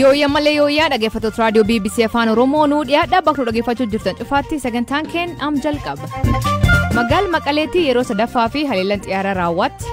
Yooyyaa malee yooyyaa dhaggeeffattoota raadiyoo BBC Afaan Oromoo nuu dhiyaadhaa bakka dhaggeeffachuu jirtan cufaatti sagantaan keen am jalqaba. Magaalaa Maqaleetti yeroo sadaffaa fi haleellaan xiyyaara raawwatti.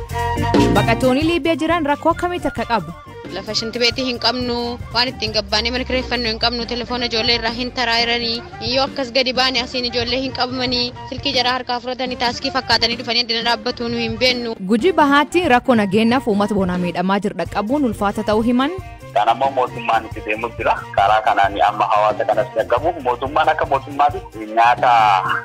Baqattoonni Liibiyaa jiran rakkoo akkamitti akka qabu? Lafa shinti beetii hin qabnu, waan ittiin gabbaanee mana kireeffannoo hin qabnu, telefoona ijoollee irraa hin taraayiranii, yoo akkas gadi baane asiin ijoollee hin qabamanii, silkii jaraa harkaa fudhatanii taaskii fakkaatanii dhufanii addana dhaabbatu nu hin beennu. Gujii bahaatti rakkoo nageenyaaf uummata bonaa miidhamaa jiru dhaqqabuun ulfaata ta'uu himan. Kanammoo mootummaan itti deemu jira. Karaa kanaan amma hawaasa kanas dhaggabu mootummaan akka mootummaatti nyaata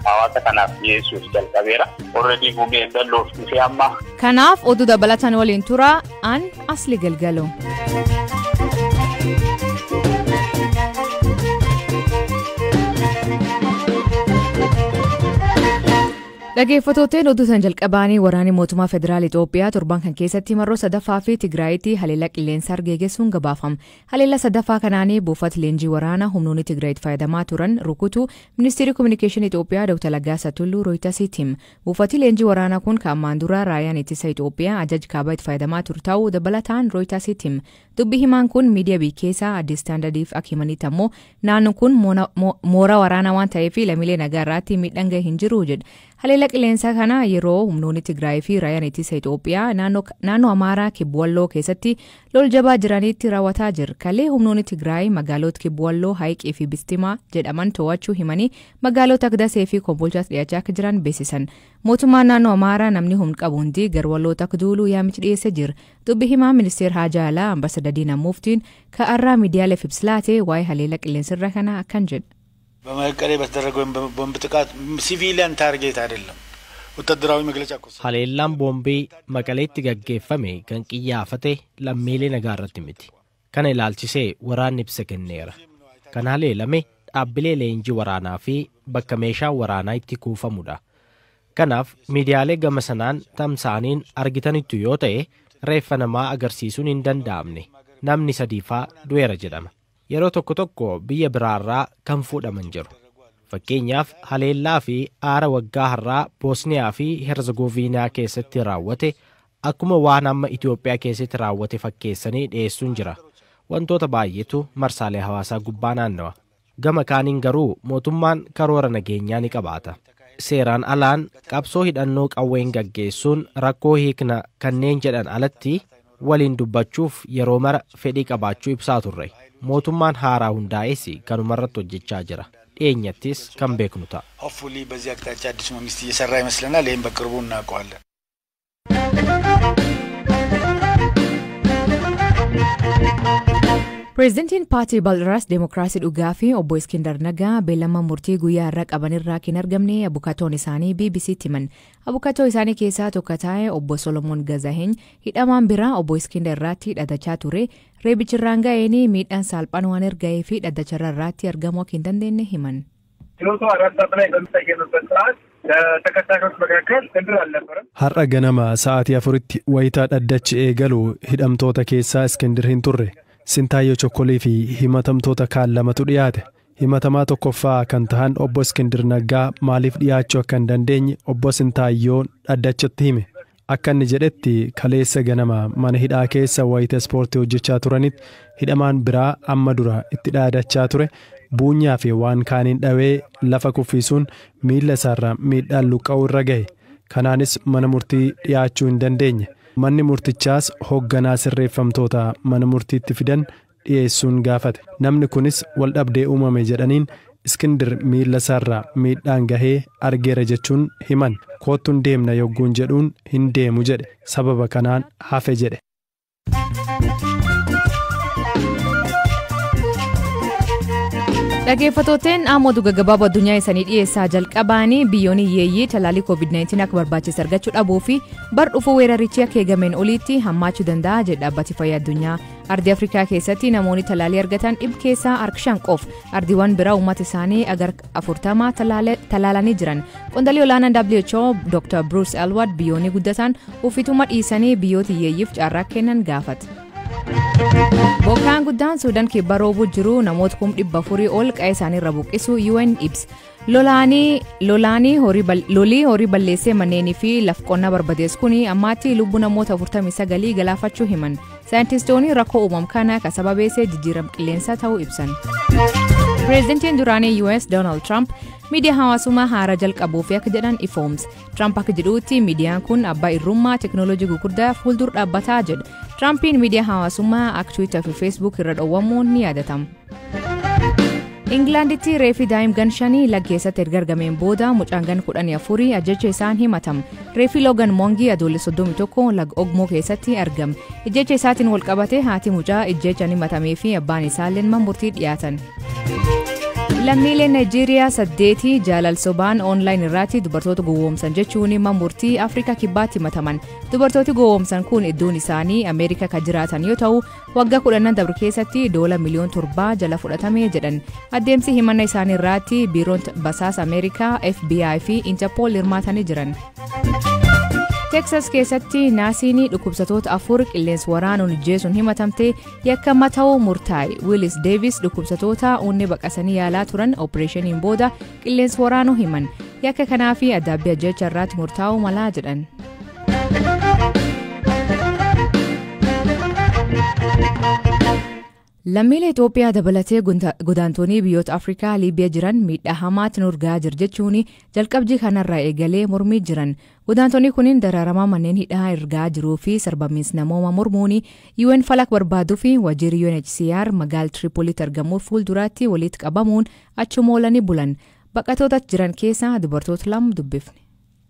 hawaasa kanaaf dhiyeessuuf jalqabeera. Already gumee dalloof dhufee amma. Kanaaf oduu dabalataan waliin tura an asli galgaloo. Dhaggeeffattoonni oduusan jalqabaanii waraanni mootummaa federaal Itoophiyaa torban kan keessatti marroo sadaffaa fi Tigraayitti haleellaa qilleensaa argeessuun gabaafam. Haleellaa sadaffaa kanaanii buufata leenjii waraanaa humnoonni Tigraayitti fayyadamaa turan rukutu ministeerri kominikeeshinii Itoophiyaa Dr. Lagaasaa Tulluu Rooyitasiitiin. Buufati leenjii waraanaa kun ka'ammaan dura raayaan ittisa Itoophiyaa ajaj kaabaa itti fayyadamaa ture ta'uu dabalataan Rooyitasiitiin. Dubbi himaan kun miidiyaa biyya Addis Standardiif akka himanitti ammoo naannoon kun mooraa waraanaa waan ta'eef lammiilee nagaa irratti miidhaan ga'ee hin jiru jedha. Haleellaa qilleensaa kana yeroo humnoonni Tigraay fi raayaan ittisa Itoophiyaa naannoo Amaaraa Kibbuwalloo keessatti lol jabaa jiranitti raawwataa jira. Kalee humnoonni Tigraay magaalota Kibbuwalloo, Hayiqii fi Bistimaa jedhaman to'achuu himanii magaalota Akdasee fi Kombolchaas dhiyaachaa akka jiran beeksisan. Mootummaan naannoo Amaaraa namni humna qabu hundi garwalloota akka duuluu yaamichi dhiyeessee jira. Dubbi himaa ministeera Haajaa Alaa Ambaasaadar Diinaa Muftiin ka'arraa miidiyaaleef ibsilaatee waa'ee haleellaa qilleensarraa kana akkan jedha. በመቀሌ በተደረገው ቦምብ ጥቃት ሲቪሊያን ታርጌት አይደለም ወታደራዊ መግለጫ እኮ haleellaan boombii maqaleetti gaggeeffame kan qiyyaafate lammiilee nagaa irratti miti kana ilaalchisee waraanni ibsa kenneera kan haleelame dhaabbilee leenjii waraanaa fi bakka meeshaan waraanaa itti kuufamudha kanaaf miidiyaalee gama sanaan tamsaaniin argitanittu yoo ta'e reeffa namaa agarsiisuun hin danda'amne namni sadiifaa du'eera jedhama. Yeroo tokko biyya biraarraa kan fuudhaman jiru. Fakkeenyaaf haleellaa fi aara waggaa har'aa Boosniyaa fi Herzegoviinaa keessatti raawwate akkuma waan amma Itoophiyaa keessatti raawwate fakkeessanii dhiyeessuun jira. Wantoota baay'eetu marsaalee hawaasaa gubbaa naannawa. Gama kaaniin garuu mootummaan karoora nageenyaa ni qabaata. Seeraan alaan qabsoo hidhannoo qawween gaggeessuun rakkoo hiikna kanneen jedhan alatti waliin dubbachuuf yeroo mara fedhii qabaachuu ibsaa turre. mootummaan haaraa hundaa'es kanumarratti hojjechaa jira dhiyeenyattis kan beeknu ta'a. Hopefully በዚህ አቅጣጫ አዲስ መንግስት እየሰራ ይመስለናል ይሄን በቅርቡ እናውቀዋለን. Pireezidantiin Paartii Bal'aaraas Deemokiraasii Dhugaa fi obbo Iskindar Nagaa beellama murtii guyyaa irra qabanirraa kan argamne abukatoon isaanii BBC'tti himan. Abukatoo isaanii keessaa tokko ta'e obbo Solomoon Gazaheeny hidhamaan biraa obbo Iskindar irratti dhadachaa ture reebichirraan ga'een miidhaan salphaan waan erga'ee fi dhadacharra irratti argamuu akka hin dandeenye himan. Har'a ganama sa'aatii 4tti wayitaa dhaddachi eegalu hidhamtoota keessaa Iskindir hin turre. Sintaayyoo Chokkolii fi himatamtoota kaan lamatu dhiyaate. Himatamaa tokkoffaa kan ta'an obbo Iskindir Naggaa maaliif dhiyaachuu akka hin dandeenye obbo Sintaayyoon dhaddachatti hime. Akka inni jedhetti kaleessa ganama mana hidhaa keessa wayita ispoortii hojjechaa turanitti hidhamaan biraa amma dura itti dhaadachaa ture buunyaa fi waan kaaniin dhawee lafa kuffisuun miila isaarraa miidhaan luqqa'uu irra gahe. Kanaanis mana murtii dhiyaachuu hin dandeenye. Manni murtichaas hoogganaa sirreeffamtoota mana murtiitti fidan dhiyeessuun gaafate. Namni kunis wal dhabdee uumame jedhaniin Iskindir miila isaarraa miidhaan gahee argeera jechuun himan. Koottuun deemna yogguun jedhuun hin deemu jedhe. Sababa kanaan hafe jedhe. Dhaggeeffattoonni ammoo gabaabaa addunyaa isaanii dhiyeessaa jalqabaanii biyyoonni hiyyeeyyii talaalii COVID-19 akka barbaachisu argachuu dhabuu fi bar dhufuu weerarichi akka eegameen oliitti hammaachuu danda'a jedha dhaabbati fayyaa addunyaa. Ardii Afrikaa keessatti namoonni talaalii argatan dhibba keessaa harka 5 qofa. Ardiiwwan biraa uummata isaanii agar 40 talaalanii jiran. Qondaalli olaanaan WHO Dr. Bruce Aylward biyyoonni guddatan uffituma dhiisanii biyyoota hiyyeeyyiif carraa kennan gaafate. Bokkaan guddaan Suudaan kibbaa roobuu jiru namoota 400 ol qe'ee isaanii irra buqqisuu UN ibsa. Lolii horii balleessee manneenii fi lafa qonnaa barbadeessu kuni ammaatti lubbuu namoota 49 galaafachuu himan. Saayintistoonni rakkoo uumame kana kan sababeessee jijjiirama qilleensaa ta'uu ibsan. Pireezidantiin duraanii US Donald Trump miidiyaa hawaasummaa haaraa jalqabuuf akka jedhan ifoomse. Trump akka jedhuutti miidiyaan kun abbaa irrummaa teekinooloojii gurguddaa fuuldura dhaabbataa jedha. Trumpiin miidiyaa hawaasummaa akka Twitter fi Facebook irra dhowwamuun ni yaadatama. Ingilaanditti reefi daa'imman 5 laga keessatti erga argameen booda mucaan 14 ajjecha isaan himatama. Reefi Logan Mongi adoolessa 31 laga Ogmoo keessatti argame. Ajjecha isaatiin wal qabate haati mucaa ajjechaan himatamee fi abbaan isaallee mana murtii dhiyaatan. Lammiileen Nigeeriyaa 8 jaalala sobaan online irratti dubartoota gowwoomsan jechuun mana murtii Afrikaa kibbaatti himataman. Dubartooti gowwoomsan kun iddoon isaanii Ameerikaa kan jiraatan yoo ta'u waggaa 10 dabre keessatti $7 miliyoona jala fudhatame jedhan. Adeemsi himannaa isaanii irratti biiroon basaasa Ameerikaa FBI fi Interpol hirmaatanii jiran. Texas keessatti naasiin dhukkubsatoota 4 qilleensa waraanuun ajjeesuun himatamte yakkamaa ta'uu murtaa'e. Willis Davis dhukkubsatoota onnee baqasanii yaalaa turan opereeshiniin booda qilleensa waraanuu himan. Yakka kanaa fi adabbii ajjecha irratti murtaa'uu malaa jedhan. Lammiilee Itoophiyaa dabalatee godaantonni biyyoota Afrikaa Liibiyaa jiran miidhaa hamaatti nurgaa jir jechuun jalqabjii kanarraa eegalee mormii jiran. Godaantonni kunniin dararamaa manneen hidhaa ergaa jiruu fi sarbamiinsa namooma mormuun UN falak barbaaduu fi waajjirri UNHCR magaalaa Tripolitti argamuuf fuulduraatti walitti qabamuun achuma oolanii bulan. Baqattoota jiran keessaa dubartoota 2 dubbifne.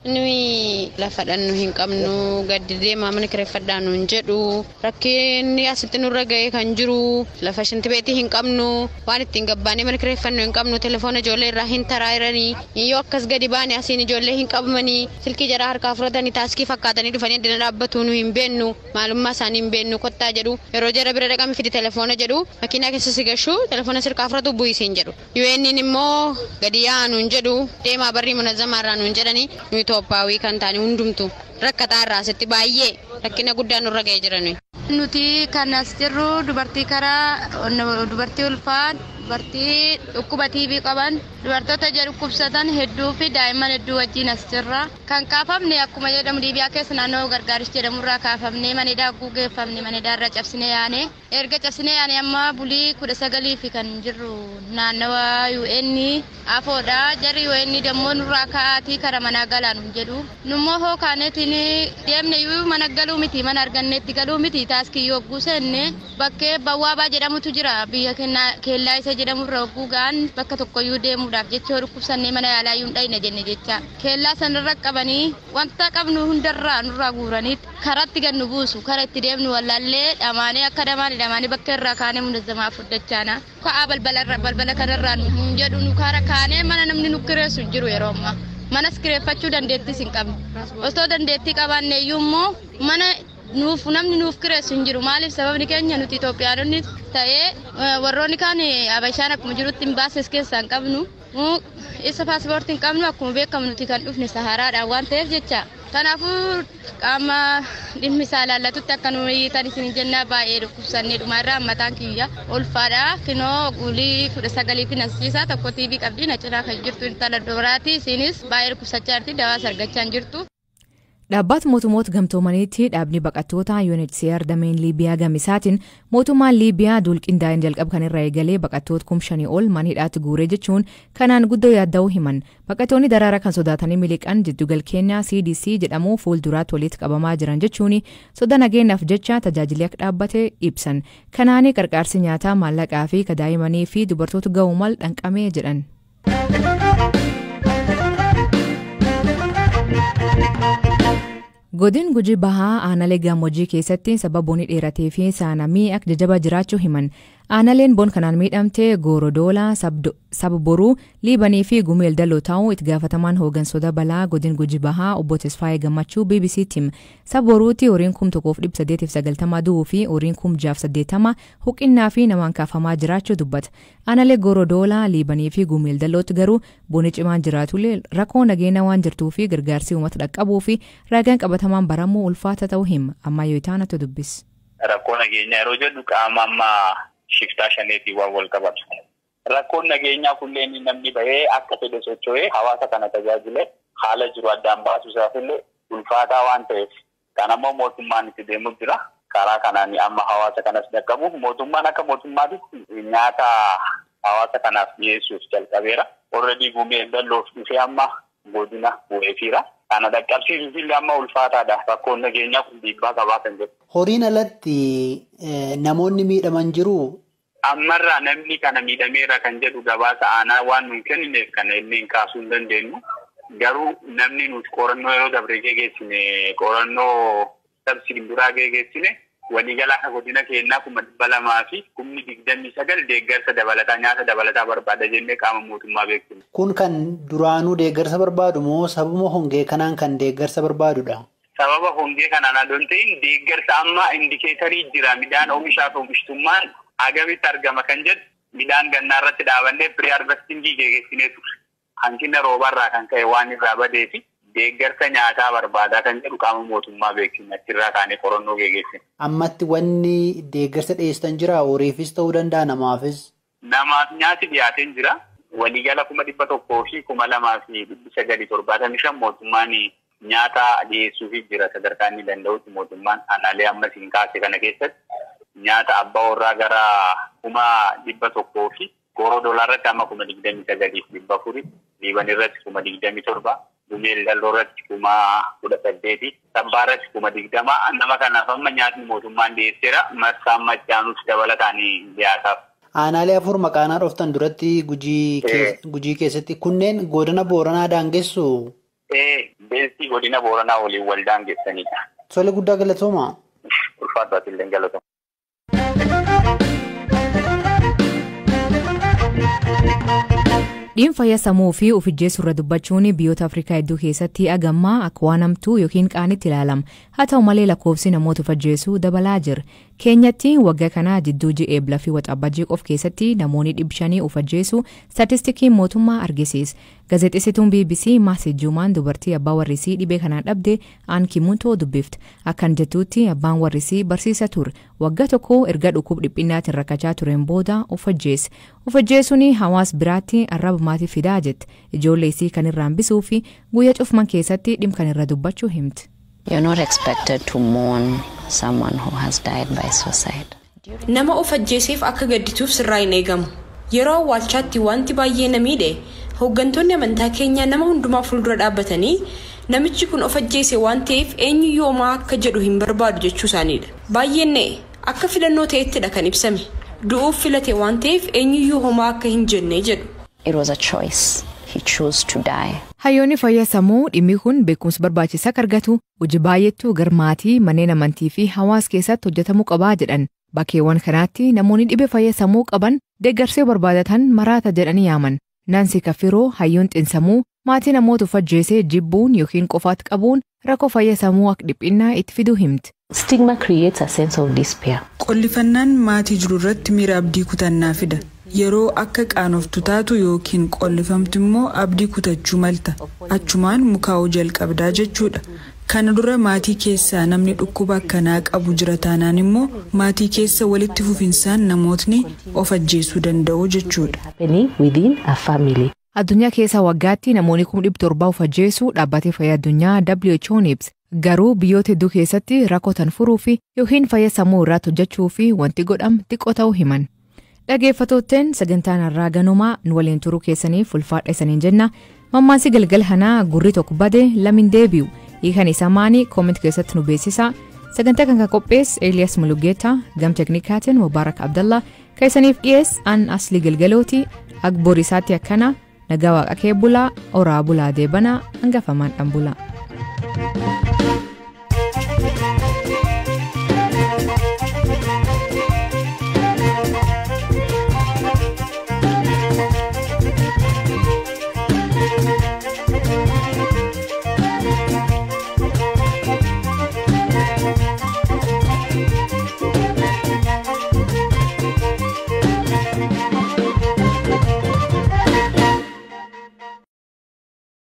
Nuyi lafa dhannu hin qabnu gaddi deemaa mana kireeffadhaan nuun jedhu rakkinni asitti nurra ga'ee kan jiru lafa shintibeetii hin qabnu waan ittiin gabbaanee mana kireeffannu hin qabnu telefoona ijoollee irraa hin taraayiranii yoo akkas gadi baane asiin ijoollee hin qabamanii silkii jaraa harkaa fudhatanii taaskii fakkaatanii dhufanii addana dhaabbatu nu hin beennu maalummaa isaanii hin beennu kottaa jedhu yeroo jara bira dhaqame fidi telefoona jedhu makiinaa keessa si gashu telefoona sirkaa fudhatu bu'isiin jedhu UN'n immoo gadi yaa nuun jedhu deemaa barrii munazzamaarraa nuun jedhanii Itoophiyaawii kan taane hundumtu rakkataa irraa asitti baay'ee rakkina guddaa nurra ga'ee jiran. Nuti kan as jirru dubartii karaa dubartii ulfaa dubartii dhukkuba TB qaban dubartoota dhukkubsatan hedduu fi daa'imman hedduu wajjin as jirra. Kan kaafamne akkuma jedhamu Liibiyaa keessa naannoo gargaaricha jedhamurraa kaafamne maneedaa gugeeffamne maneedaarra cabsine yaane erga cabsine yaane amma bulii 19 fi kan jirru naannawa UN afoodha jarri UN dammoo nurraa ka'aatii kara manaa galaa nun jedhu nummoo hoo kaanetiin deemne yuu mana galuu miti mana arganneetti galuu miti taaskii yogguu seenne bakkee Bawwaabaa jedhamutu jira biyya keellaa isa jedhamurra yogguu ga'an bakka tokkoyyuu deemuudhaaf jecha dhukkubsannee mana yaalaa yuun dhayna jenne jecha keellaa sanarra qabanii wanta qabnu hundarraa nurraa guuranii karatti gannu buusu kara itti deemnu wallaallee dhamaanee akka dhamaanii bakka irraa kaanee munazzamaa fuddachaana ka'aa balbala kanarraa nun jedhu nu kara kaanee mana namni nu kireessu jiru yeroo ammaa manas kireeffachuu dandeettis hin qabne osoo dandeettii qabaanne iyyuu immoo mana namni nuuf kireessu hin jiru maaliif sababni keenya nuti Itoophiyaanonni ta'ee warroonni kaan Habashaan akkuma jirutti hin baases keessaa hin qabnu isa paaspoortii hin qabnu akkuma beekamu nuti kan dhufne Saharaadhaan waan ta'eef jecha kanaafuu qaama dhimmi isaa ilaallatutti akka nu hiitan isin jennaa baay'ee dhukkubsannee dhumarraa mataan kiyya ulfaadha kinoo gulii 19 fi nasiisaa tokko TV qabdi na cinaa kan jirtu intala dubaraati isinis baay'ee dhukkubsachaa jirti dawaa argachaa jirtu. Dhaabbat mootummoota gamtoomaniitti dhaabni baqattoota UNHCR dameen Liibiyaa gamisaatiin mootummaan Liibiyaa duulqindaa'in jalqab kan irraa eegalee baqattoota 5,000 ol manhidhaatti guuree jechuun kanaan guddoo yaadda'uu himan. Baqattoonni daraara kan sodaatanii miliqan jiddugal keenyaa CDC jedhamu fuulduraatti walitti qabamaa jiran jechuun soda nageenyaaf jecha tajaajilli akka dhaabbate ibsan. Kanaanii qarqaarsi nyaataa maallaqaa fi kadaa'imanii fi dubartoota ga'uu mal dhanqamee jedhan. Godin Gujii Bahaa aanalee gammoojjii keessatti sababoonni dheeratee fi saanamii akka jajjaba jiraachuu himan. Aanaleen bon kanaan miidhamtee Goorodoolaa, Sabboruu, Liibanii fi Gumeel Dalloo ta'uu itti gaafatamaan hooggansoota balaa godin Gujii Bahaa obbo Tesfaayee Gammachuu BBC'tti hima. Sabboruutti horiin 1,890 du'uu fi horiin 680 huqinnaa fi namaan kaafamaa jiraachuu dubbata. Aanalee Goorodoolaa, Liibanii fi Gumeel Dallootti garuu bonni cimaan jiraatullee rakkoo nageenya waan jirtuu fi gargaarsi uummata dhaqqabuu fi ragaan qabatamaan baramuu ulfaata ta'uu hima. Amma yoo ta'anatu dubbis. Rakkoo nageenya yeroo jedhu qaama amma shiftaa shaneetii waan wal qabatu. rakkoon nageenyaa kunneen namni bahee akka fedhe socho'ee hawaasa kana tajaajilee haala jiru addaan baasuusaaf illee ulfaataa waan ta'eef kan ammoo mootummaan itti deemuuf jira. Karaa kanaan amma hawaasa kanas dhaqqabuuf mootummaan akka mootummaatitti nyaata hawaasa kanaaf dhiyeessuuf jalqabeera. Already gumee dalloof dhufee amma godina bu'eefiira. Kana dhaqqabsiisuuf illee amma ulfaataadha. Rakkoon nageenyaa kun dhiibbaa qabaa kan jedhu. Horiin alatti namoonni miidhaman jiru. Ammarraa namni kana miidhameera kan jedhu gabaasa aanaa waan nuun kennineef kana illee kaasuu hin dandeenyu. Garuu namni nuti qorannoo yeroo dabree geessine qorannoo sabsiin duraa geessine waliigala akka godina keenyaa 200 fi 29 deeggarsa dabalataa nyaata dabalataa barbaada jennee qaama mootummaa beeksifne. Kun kan duraanuu deeggarsa barbaadu moo sababa hongee kanaan kan deeggarsa barbaadudha? Sababa hongee kanaan adoon ta'in deeggarsa amma indikeetarii jira midhaan oomishaaf oomishtummaan agamitti argama kan jedhu midhaan gannaa irratti dhaabannee piriyaarvestingii geessinee ture. Hanqina roobarraa kan ka'e waan irraa badee fi deeggarsa nyaataa barbaadaa kan jedhu qaama mootummaa beeksifne achirraa kaanee qorannoo geessine. Ammatti wanni deeggarsa dhiyeessan jira horiifis ta'uu danda'a namaafis? Namaaf nyaati dhiyaateen jira. Waliigala 100 fi 2,975 mootummaan nyaata dhiyeessuufii jira sadarkaa inni danda'utti mootummaan aanaalee amma siin kaase kana keessatti nyaata abbaa warraa gara 100 fi goroo doolaarratti amma 29,400 liiban irratti 27,000 gumeel dalloo irratti 18,000 sabbaa irratti 20,000 nama kanaaf amma nyaatni mootummaan dhiyeesseera marsaan machaanus dabalataan dhiyaataaf. Aanaalee 4 maqaanaa dhoftan duratti gujii keessatti kunneen godina Booranaa daangessu? Beeltii godina Booranaa waliin wal daangessanidha. Tole guddaa galatooma. Ulfaataati illee galatooma. Dhiin fayyaa sammuu fi of ijjeessuu irra dubbachuun biyyoota Afrikaa hedduu keessatti agammaa akka waan hamtuu yookiin qaanitti ilaalama. Haa ta'u malee lakkoofsi namoota of ijjeessuu dabalaa jira. Keenyatti waggaa kana jidduu ji'a Eebilaa fi Waxabajjii qofa keessatti namoonni 500 of ijjeessuu staatistikiin mootummaa argisiisa. Gaazexeessituun BBC Maasii Juumaan dubartii abbaa warrisii dhibee kanaan dhabde Aan Kimuntoo dubbifte. Akkan jettuutti abbaan warrisii barsiisa ture. Waggaa tokko erga dhukkuba dhiphinnaatiin rakkachaa tureen booda of ijjeesse. Of ijjeessuun hawaasa biraatti arraba maatii fidaa jette. Ijoollee isii kan irraa hambisuu fi guyyaa cufman keessatti dhimma kan irra dubbachuu himte. You're not expected to mourn someone who has died by suicide. Nama of ajjeeseef akka gaddituuf sirraa hin eegamu. Yeroo awwaalchaatti wanti baay'ee na miidhe hooggantoonni amantaa keenyaa nama hundumaa fuuldura dhaabbatanii namichi kun of ajjeese waan ta'eef eenyuyyuu homaa akka jedhu hin barbaadu jechuu isaaniidha. Baay'een akka filannoo ta'ettidha kan ibsame. Du'uuf filate waan ta'eef eenyuyyuu homaa akka hin jenne jedhu. It was a choice. He chose to die. Hayyoonni fayyaa sammuu dhimmi kun beekumsa barbaachisaa akka argatu hojii baay'eetu garmaatii manneen amantii fi hawaasa keessatti hojjetamuu qabaa jedhan. Bakkeewwan kanaatti namoonni dhibee fayyaa sammuu qaban deeggarsa barbaadatan maraata jedhanii yaaman. Naansi Kafiroo hayyoon xiinsammuu maatii namoota of ajjeesee jibbuun yookiin qofaatti qabuun rakkoo fayyaa sammuu akka dhiphinnaa itti fiduu himti. Stigma creates a sense of despair. Qollifannaan maatii jiru irratti miira abdii kutannaa fida. Yeroo akka qaanoftu taatu yookiin qollifamtu immoo abdii kutachuu malta. Achumaan mukaa'uu jalqabdaa jechuudha. Kana dura maatii keessaa namni dhukkuba akkanaa qabu jira taanaan immoo maatii keessa walitti fufinsaan namootni of ajjeesuu danda'u jechuudha. Addunyaa keessa waggaatti namoonni 700 of ajjeesuu dhaabbatee fayyaa addunyaa WHO ibsa. Garuu biyyoota hedduu keessatti rakkoo furuu fi yookiin fayyaa sammuu irratti hojjechuu fi wanti godhamu xiqqoo ta'uu himan. Dhaggeeffattootteen sagantaan har'aa ganumaa nu waliin turuu keessaniif ulfaadha isaniin jenna. Mammaansi galgala kanaa gurri tokko bade lamin deebi'u. Hiikan isaa maanii kooment keessatti nu beeksisa. Sagantaa kan qopheesse Elias Mulugeeta gam teknikaatiin Mubaarak Abdallah keessaniif dhiyees an Aslii Galgalooti Agbor isaatti akkana nagaa waaqa kee bulaa oraa bulaa deebanaa hangafamaan dhan bulaa.